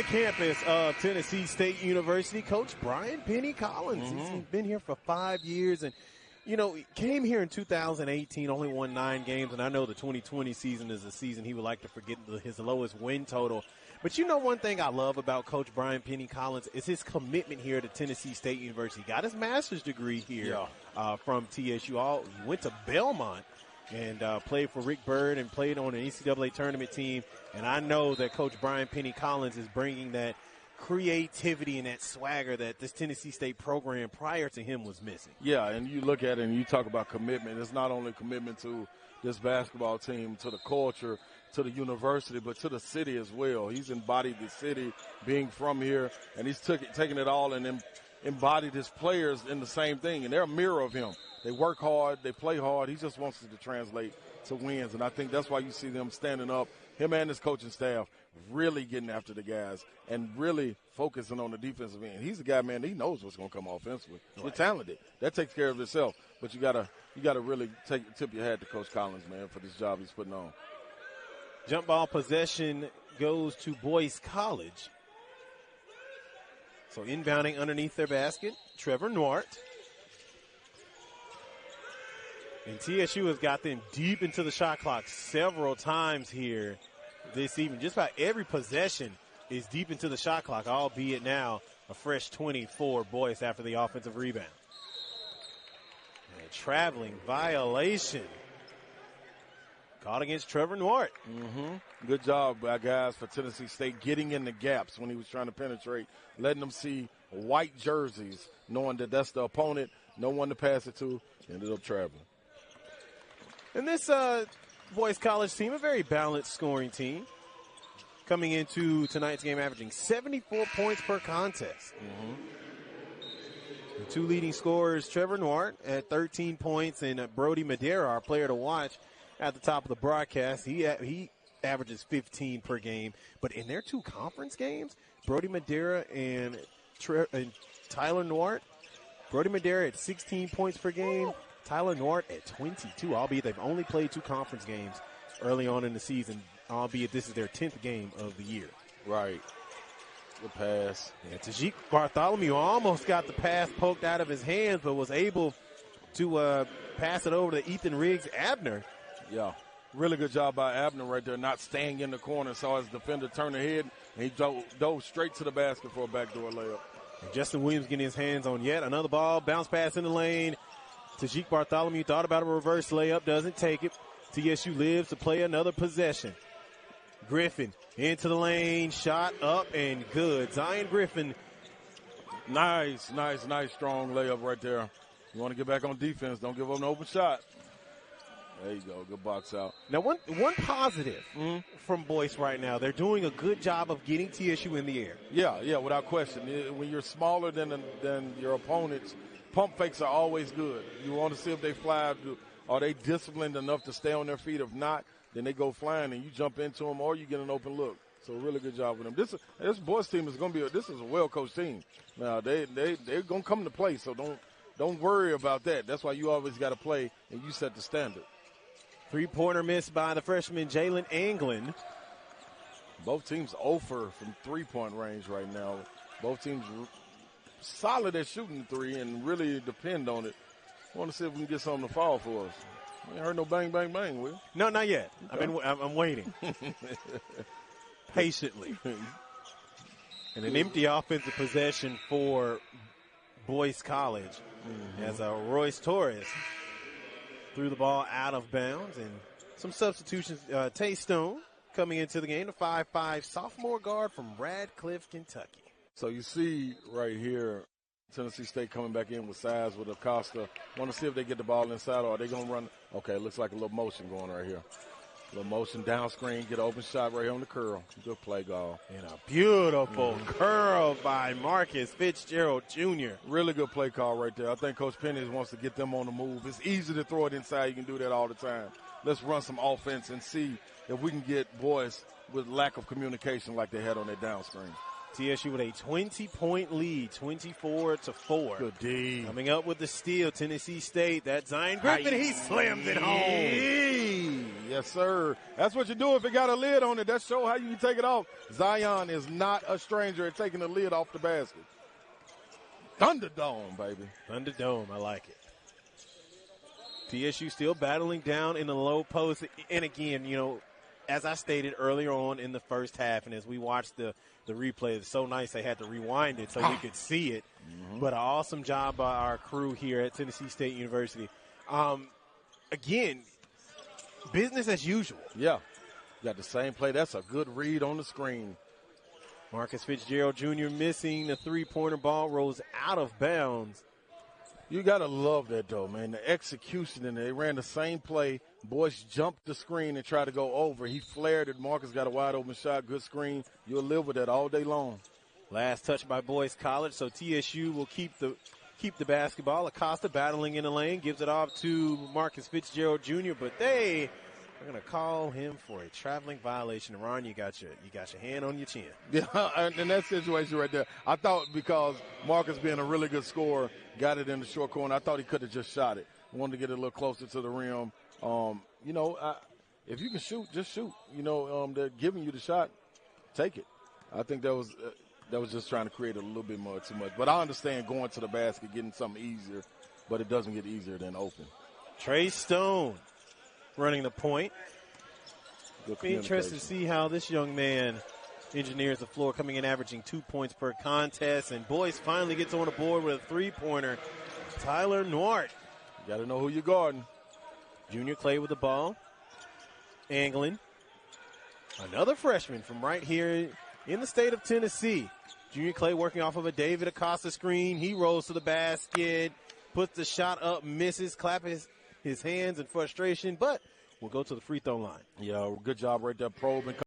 the campus of Tennessee State University, Coach Brian Penny Collins. He's been here for 5 years and, you know, came here in 2018, only won 9 games, and I know the 2020 season is a season he would like to forget his lowest win total. But you know one thing I love about Coach Brian Penny Collins is his commitment here to Tennessee State University. Got his master's degree here from TSU. He went to Belmont and played for Rick Byrd and played on an NCAA tournament team. And I know that Coach Brian Penny Collins is bringing that creativity and that swagger that this Tennessee State program prior to him was missing. Yeah, and you look at it and you talk about commitment. It's not only commitment to this basketball team, to the culture, to the university, but to the city as well. He's embodied the city, being from here, and he's taken it all and embodied his players in the same thing. And they're a mirror of him. They work hard, they play hard. He just wants it to translate to wins, and I think that's why you see them standing up, him and his coaching staff, really getting after the guys and really focusing on the defensive end. He's a guy, man, he knows what's going to come offensively. Right. He's talented. That takes care of itself. But you gotta really tip your hat to Coach Collins, man, for this job he's putting on. Jump ball possession goes to Boyce College. So inbounding underneath their basket, Trevor Nwart. And TSU has got them deep into the shot clock several times here this evening. Just about every possession is deep into the shot clock, albeit now a fresh 20 for Boyce after the offensive rebound. And a traveling violation caught against Trevor Nwart. Good job by guys for Tennessee State getting in the gaps when he was trying to penetrate, letting them see white jerseys, knowing that that's the opponent, no one to pass it to, ended up traveling. And this Boyce College team, a very balanced scoring team, coming into tonight's game averaging 74 points per contest. The two leading scorers, Trevor Nwart at 13 points, and Brody Madera, our player to watch at the top of the broadcast. He averages 15 per game. But in their two conference games, Brody Madera and Tyler Nwart, Brody Madera at 16 points per game, Tyler Nwart at 22, albeit they've only played two conference games early on in the season, albeit this is their 10th game of the year. Right. Good pass. And Tajik Bartholomew almost got the pass poked out of his hands, but was able to pass it over to Ethan Riggs-Abner. Yeah. Really good job by Abner right there, not staying in the corner. Saw his defender turn ahead, and he dove straight to the basket for a backdoor layup. And Justin Williams getting his hands on yet another ball. Bounce pass in the lane. Tajik Bartholomew thought about a reverse layup, doesn't take it. TSU lives to play another possession. Griffin into the lane, shot up and good. Zion Griffin. Nice, strong layup right there. You want to get back on defense, don't give up an open shot. There you go, good box out. Now, one positive from Boyce right now, they're doing a good job of getting TSU in the air. Yeah, without question. When you're smaller than your opponents, pump fakes are always good. You want to see if they fly. Are they disciplined enough to stay on their feet? If not, then they go flying and you jump into them or you get an open look. So really good job with them. This Boyce team is going to be this is a well-coached team. Now, they're going to come to play, so don't worry about that. That's why you always got to play and you set the standard. Three-pointer missed by the freshman Jalen Anglin. Both teams 0 from three-point range right now. Both teams solid at shooting three and really depend on it. I want to see if we can get something to fall for us. We ain't heard no bang, bang, bang, will you? No, not yet. Okay. I'm waiting. Patiently. And an empty offensive possession for Boyce College as Royce Torres threw the ball out of bounds. And some substitutions. Tay Stone coming into the game, a 5'5" sophomore guard from Radcliffe, Kentucky. So you see right here, Tennessee State coming back in with size with Acosta. Want to see if they get the ball inside or are they going to run? Okay, it looks like a little motion going right here. A little motion down screen, get an open shot right here on the curl. Good play, Gall. And a beautiful curl by Marcus Fitzgerald Jr. Really good play call right there. I think Coach Penny wants to get them on the move. It's easy to throw it inside. You can do that all the time. Let's run some offense and see if we can get Boyce with lack of communication like they had on that down screen. TSU with a 20-point lead, 24-4. Good D. Coming up with the steal, Tennessee State. That Zion Griffin, he slams it home. Yes, sir. That's what you do if it got a lid on it. That shows how you take it off. Zion is not a stranger at taking the lid off the basket. Thunderdome, baby. Thunderdome, I like it. TSU still battling down in the low post. And again, you know, as I stated earlier on in the first half, and as we watched the replay, it's so nice they had to rewind it so we could see it. But an awesome job by our crew here at Tennessee State University. Again, business as usual. Yeah. Got the same play. That's a good read on the screen. Marcus Fitzgerald Jr. missing the three-pointer. Ball rolls out of bounds. You got to love that, though, man. The execution in there. They ran the same play. Boyce jumped the screen and tried to go over. He flared it. Marcus got a wide-open shot. Good screen. You'll live with that all day long. Last touch by Boyce College, so TSU will keep the basketball. Acosta battling in the lane, gives it off to Marcus Fitzgerald Jr., but they are going to call him for a traveling violation. Ron, you got your hand on your chin. Yeah, in that situation right there, I thought because Marcus being a really good scorer, got it in the short corner, I thought he could have just shot it. Wanted to get it a little closer to the rim. You know, if you can shoot, just shoot. You know, they're giving you the shot, take it. I think that was just trying to create a little bit more too much. But I understand going to the basket, getting something easier, but it doesn't get easier than open. Trey Stone running the point. Be interested to see how this young man engineers the floor, coming in averaging 2 points per contest. And Boyce finally gets on the board with a three-pointer. Tyler Nwart. You got to know who you're guarding. Junior Clay with the ball. Anglin. Another freshman from right here in the state of Tennessee. Junior Clay working off of a David Acosta screen. He rolls to the basket, puts the shot up, misses, clapping his hands in frustration, but will go to the free throw line. Yeah, good job right there probing.